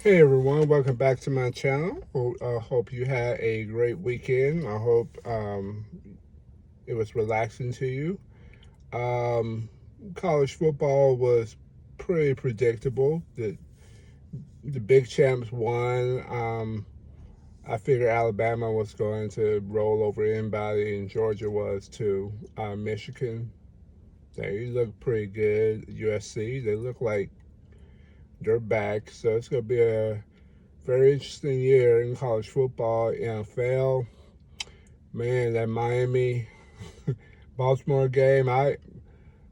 Hey everyone, welcome back to my channel. I hope you had a great weekend. I hope it was relaxing to you. Um, College football was pretty predictable. The big champs won. I figured Alabama was going to roll over anybody, and Georgia was too. Michigan, they look pretty good. USC, they look like they're back. So it's going to be a very interesting year in college football. NFL, man, that Miami Baltimore game, I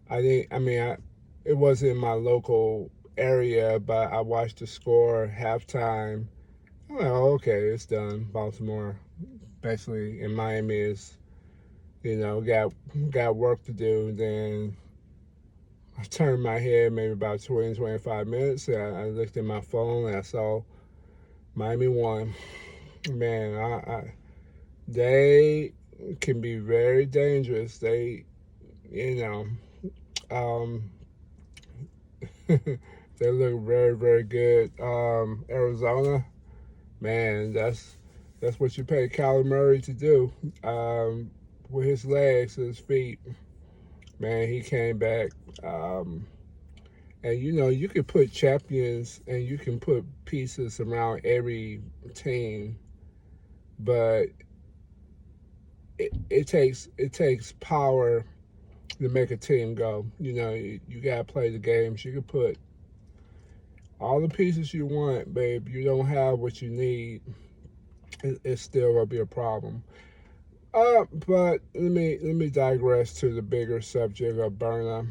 didn't I mean I it wasn't in my local area, but I watched the score halftime. I'm like, oh, okay, it's done. Baltimore basically in Miami is, got work to do. Then I turned my head maybe about 20, 25 minutes. And I looked at my phone and I saw Miami won. Man, they can be very dangerous. You know, um, they look very, very good. Arizona, man, that's what you pay Kyler Murray to do. With his legs, his feet, man, he came back. And you can put champions and you can put pieces around every team, but it takes power to make a team go. You gotta play the games. You can put all the pieces you want, babe. You don't have what you need. It's still gonna be a problem. But let me digress to the bigger subject of byrna.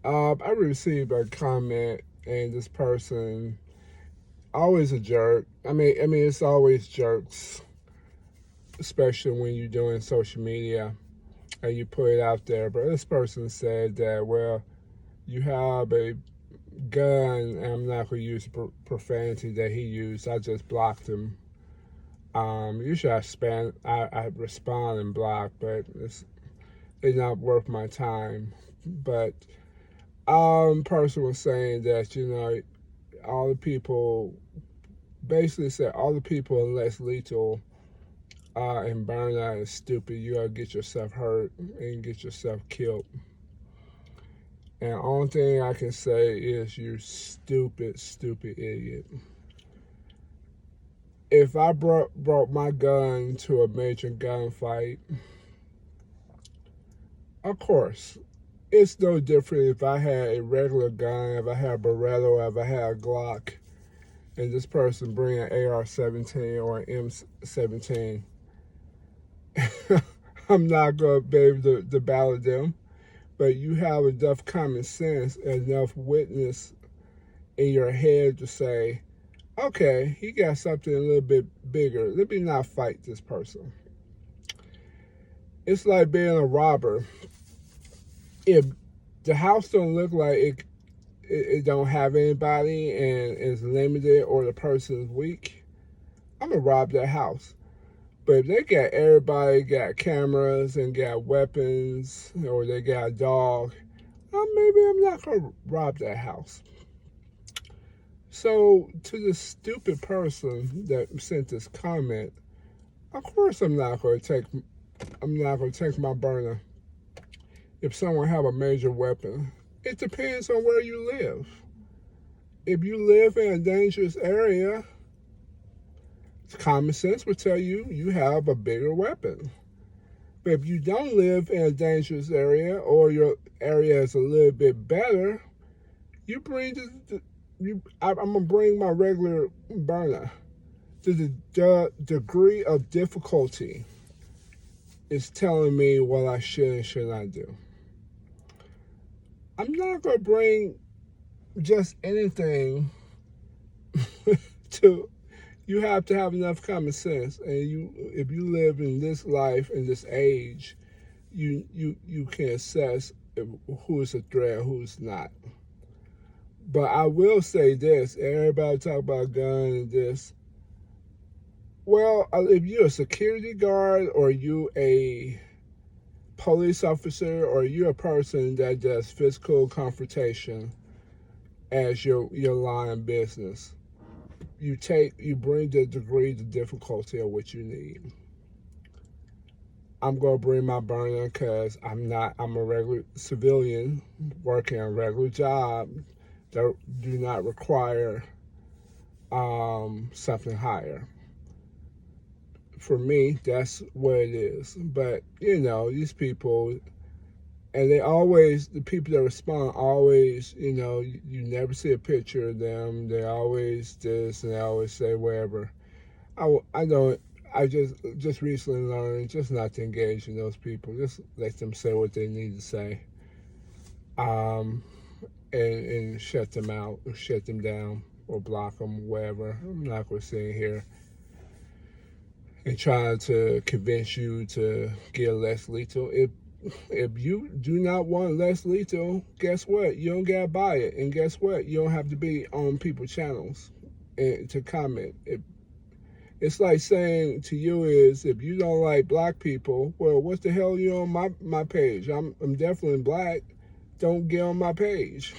I received a comment, and this person always a jerk. I mean, it's always jerks, especially when you're doing social media and you put it out there. But this person said that, well, you have a gun, and I'm not going to use profanity that he used. I just blocked him. Usually I respond and block, but it's not worth my time. But person was saying that all the people basically said all the people unless lethal and burnout is stupid. You gotta get yourself hurt and get yourself killed. And the only thing I can say is you stupid, stupid idiot. If I brought my gun to a major gunfight, of course, it's no different if I had a regular gun, if I had a Beretta, if I had a Glock, and this person bring an AR-17 or an M17. I'm not going to be able to battle them, but you have enough common sense, enough witness in your head to say, okay, he got something a little bit bigger. Let me not fight this person. It's like being a robber. If the house don't look like it don't have anybody and is limited or the person is weak, I'm gonna rob that house. But if they got everybody got cameras and got weapons or they got a dog, maybe I'm not gonna rob that house. So to the stupid person that sent this comment, of course I'm not gonna take my burner if someone have a major weapon. It depends on where you live. If you live in a dangerous area, common sense would tell you you have a bigger weapon. But if you don't live in a dangerous area or your area is a little bit better, you bring I'm gonna bring my regular burner. The degree of difficulty is telling me what I should and should not do. I'm not gonna bring just anything to you have to have enough common sense, and if you live in this life in this age, you can assess who is a threat, who is not. But I will say this: everybody talk about gun and this. Well, if you're a security guard or you a police officer or you're a person that does physical confrontation as your line of business, you bring the degree, the difficulty of what you need. I'm gonna bring my burner because I'm a regular civilian working a regular job that do not require something higher. For me, that's what it is. But these people, and the people that respond always, you never see a picture of them. They always this and they always say whatever. I don't. I just recently learned just not to engage in those people. Just let them say what they need to say, um, and shut them out, or shut them down, or block them, whatever. I'm not going to sit here and trying to convince you to get less lethal. If you do not want less lethal, guess what? You don't gotta buy it, and guess what? You don't have to be on people's channels and to comment. It's like saying to you is if you don't like black people, well, what the hell are you on my page? I'm definitely black. Don't get on my page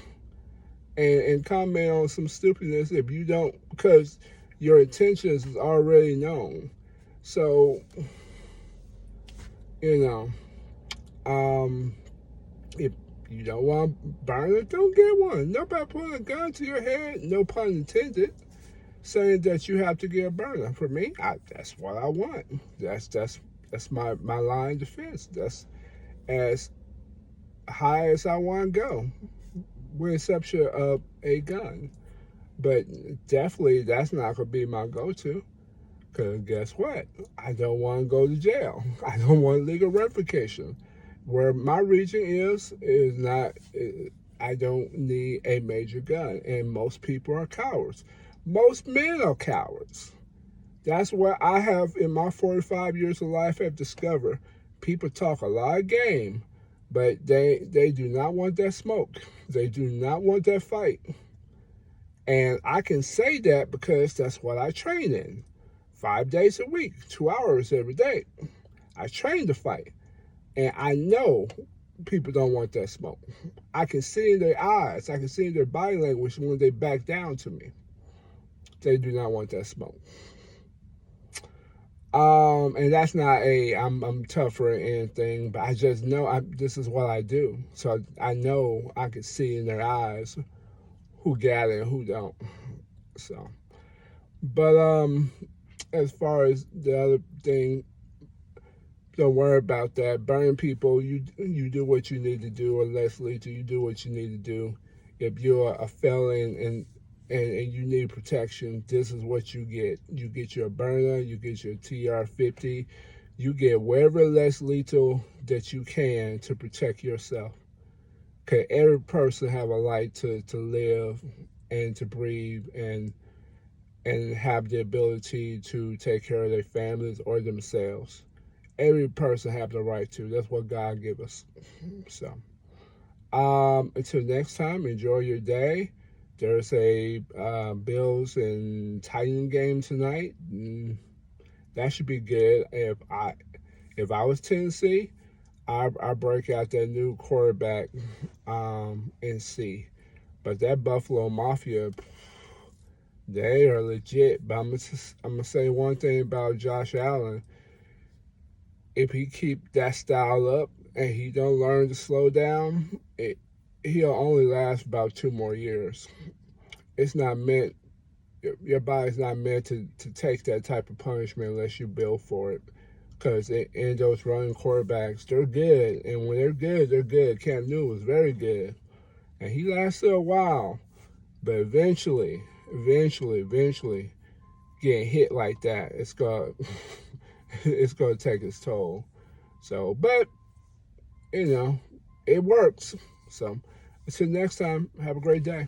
and comment on some stupidness if you don't, because your intentions is already known. So you know, if you don't want to burn it, don't get one. Nobody putting a gun to your head, no pun intended, saying that you have to get a burner. For me, that's what I want. That's my line of defense. That's as high as I want to go, with exception of a gun. But definitely, that's not going to be my go-to. Because guess what? I don't want to go to jail. I don't want legal revocation. Where my region is not, I don't need a major gun. And most people are cowards. Most men are cowards. That's what I have in my 45 years of life have discovered. People talk a lot of game, but they do not want that smoke. They do not want that fight. And I can say that because that's what I train in. 5 days a week, 2 hours every day. I train to fight. And I know people don't want that smoke. I can see in their eyes, I can see in their body language when they back down to me. They do not want that smoke. And that's not I'm tougher or anything, but I just know this is what I do. So I know I can see in their eyes who got it and who don't. So, but as far as the other thing, don't worry about that. Burn people, you do what you need to do, or less lethal, you do what you need to do. If you're a felon and you need protection, this is what you get. You get your burner, you get your TR-50, you get whatever less lethal that you can to protect yourself. Okay, every person have a right to live and to breathe and have the ability to take care of their families or themselves. Every person have the right to. That's what God give us. So, until next time, enjoy your day. There's a Bills and Titans game tonight. That should be good. If I was Tennessee, I break out that new quarterback and see. But that Buffalo Mafia, they are legit. But I'm gonna say one thing about Josh Allen. If he keep that style up and he don't learn to slow down, he'll only last about 2 more years. It's not meant, your body's not meant to take that type of punishment unless you build for it. Because in those running quarterbacks, they're good. And when they're good, they're good. Cam Newton was very good. And he lasted a while. But eventually, getting hit like that, it's going to take its toll. So, but, it works. So, until next time, have a great day.